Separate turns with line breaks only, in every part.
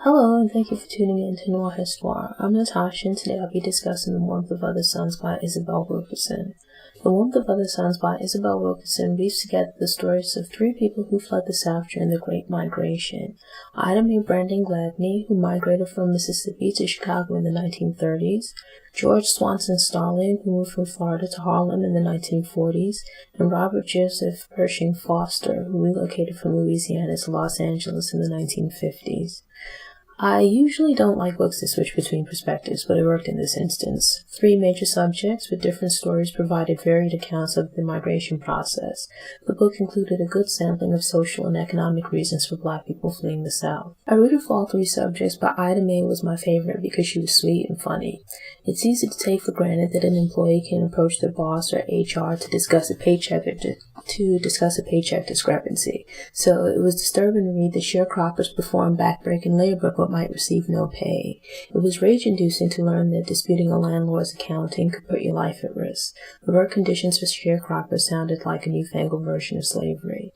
Hello, and thank you for tuning in to Noire Histoir. I'm Natasha, and today I'll be discussing The Warmth of Other Suns by Isabel Wilkerson. The Warmth of Other Suns by Isabel Wilkerson weaves together the stories of three people who fled the South during the Great Migration. Mae Brandon Gladney, who migrated from Mississippi to Chicago in the 1930s, George Swanson Starling, who moved from Florida to Harlem in the 1940s, and Robert Joseph Pershing Foster, who relocated from Louisiana to Los Angeles in the 1950s. I usually don't like books that switch between perspectives, but it worked in this instance. Three major subjects with different stories provided varied accounts of the migration process. The book included a good sampling of social and economic reasons for Black people fleeing the South. I rooted for all three subjects, but Ida Mae was my favorite because she was sweet and funny. It's easy to take for granted that an employee can approach their boss or HR to discuss a paycheck discrepancy. So it was disturbing to read that sharecroppers perform backbreaking labor but might receive no pay. It was rage-inducing to learn that disputing a landlord's accounting could put your life at risk. The work conditions for sharecroppers sounded like a newfangled version of slavery.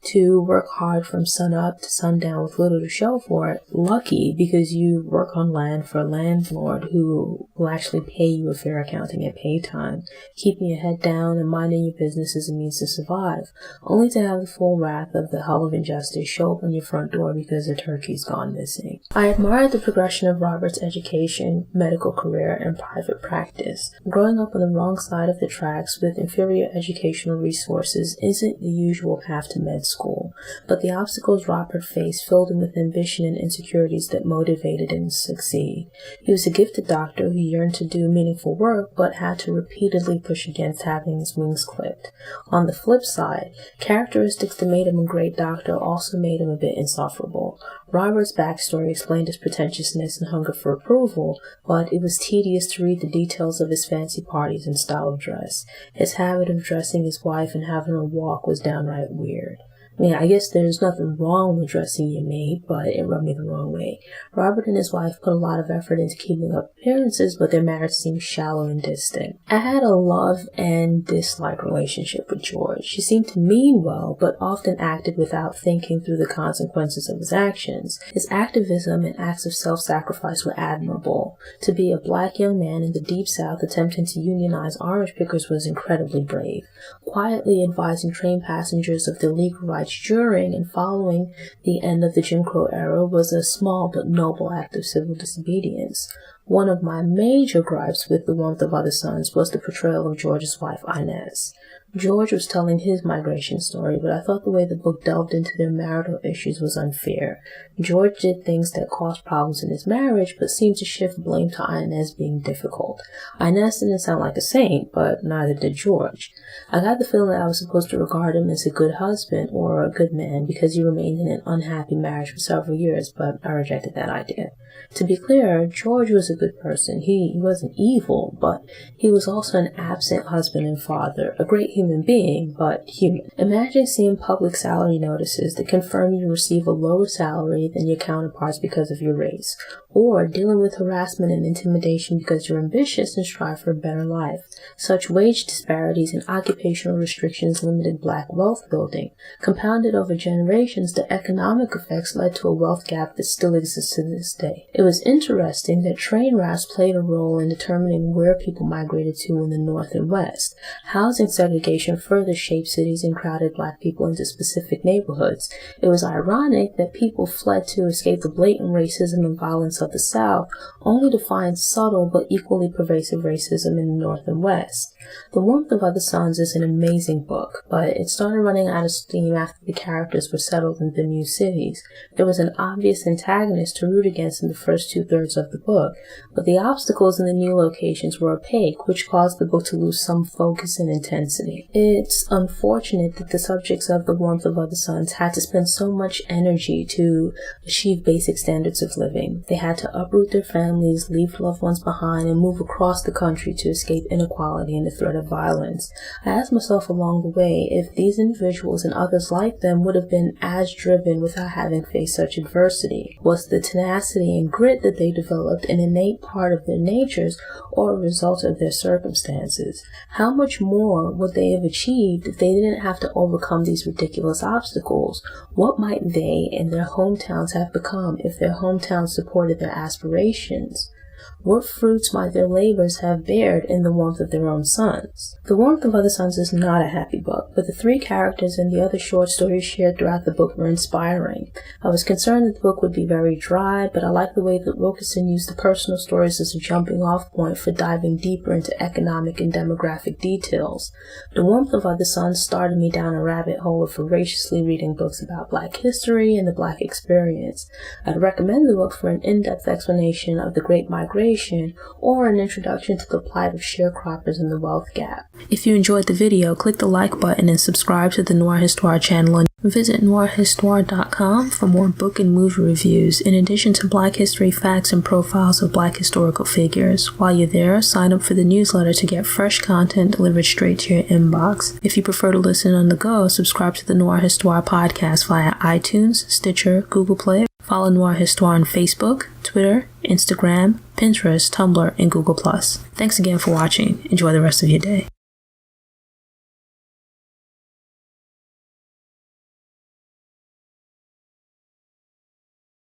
To work hard from sun up to sundown with little to show for it, lucky because you work on land for a landlord who will actually pay you a fair accounting at pay time. Keeping your head down and minding your business is a means to survive, only to have the full wrath of the hell of injustice show up on your front door because a turkey's gone missing. I admired the progression of Robert's education, medical career, and private practice. Growing up on the wrong side of the tracks with inferior educational resources isn't the usual path to med school, but the obstacles Robert faced filled him with ambition and insecurities that motivated him to succeed. He was a gifted doctor who yearned to do meaningful work, but had to repeatedly push against having his wings clipped. On the flip side, characteristics that made him a great doctor also made him a bit insufferable. Robert's backstory explained his pretentiousness and hunger for approval, but it was tedious to read the details of his fancy parties and style of dress. His habit of dressing his wife and having her walk was downright weird. I guess there's nothing wrong with dressing your maid, but it rubbed me the wrong way. Robert and his wife put a lot of effort into keeping up appearances, but their marriage seemed shallow and distant. I had a love and dislike relationship with George. He seemed to mean well, but often acted without thinking through the consequences of his actions. His activism and acts of self-sacrifice were admirable. To be a Black young man in the Deep South attempting to unionize orange pickers was incredibly brave. Quietly advising train passengers of their legal rights during and following the end of the Jim Crow era was a small but noble act of civil disobedience. One of my major gripes with The Warmth of Other Suns was the portrayal of George's wife, Inez. George was telling his migration story, but I thought the way the book delved into their marital issues was unfair. George did things that caused problems in his marriage, but seemed to shift blame to Inez being difficult. Inez didn't sound like a saint, but neither did George. I got the feeling that I was supposed to regard him as a good husband or a good man because he remained in an unhappy marriage for several years, but I rejected that idea. To be clear, George was a good person. He wasn't evil, but he was also an absent husband and father, a great human being, but human. Imagine seeing public salary notices that confirm you receive a lower salary than your counterparts because of your race, or dealing with harassment and intimidation because you're ambitious and strive for a better life. Such wage disparities and occupational restrictions limited Black wealth building. Compounded over generations, the economic effects led to a wealth gap that still exists to this day. It was interesting that train routes played a role in determining where people migrated to in the North and West. Housing segregation further shaped cities and crowded Black people into specific neighborhoods. It was ironic that people fled to escape the blatant racism and violence of the South, only to find subtle but equally pervasive racism in the North and West. The Warmth of Other Suns is an amazing book, but it started running out of steam after the characters were settled in the new cities. There was an obvious antagonist to root against in the first two-thirds of the book, but the obstacles in the new locations were opaque, which caused the book to lose some focus and intensity. It's unfortunate that the subjects of The Warmth of Other Suns had to spend so much energy to achieve basic standards of living. They had to uproot their families, leave loved ones behind, and move across the country to escape inequality and the threat of violence. I asked myself along the way if these individuals and others like them would have been as driven without having faced such adversity. Was the tenacity and grit that they developed an innate part of their natures or a result of their circumstances? How much more would they have achieved if they didn't have to overcome these ridiculous obstacles? What might they and their hometowns have become if their hometowns supported their aspirations? What fruits might their labors have bared in the warmth of their own suns? The Warmth of Other Suns is not a happy book, but the 3 characters and the other short stories shared throughout the book were inspiring. I was concerned that the book would be very dry, but I like the way that Wilkerson used the personal stories as a jumping-off point for diving deeper into economic and demographic details. The Warmth of Other Suns started me down a rabbit hole of voraciously reading books about Black history and the Black experience. I'd recommend the book for an in-depth explanation of the Great Migration or an introduction to the plight of sharecroppers and the wealth gap. If you enjoyed the video, click the like button and subscribe to the Noire Histoir channel and visit noirehistoir.com for more book and movie reviews, in addition to Black history facts and profiles of Black historical figures. While you're there, sign up for the newsletter to get fresh content delivered straight to your inbox. If you prefer to listen on the go, subscribe to the Noire Histoir podcast via iTunes, Stitcher, Google Play. Follow Noire Histoir on Facebook, Twitter, Instagram, Pinterest, Tumblr, and Google+. Thanks again for watching. Enjoy the rest of your day.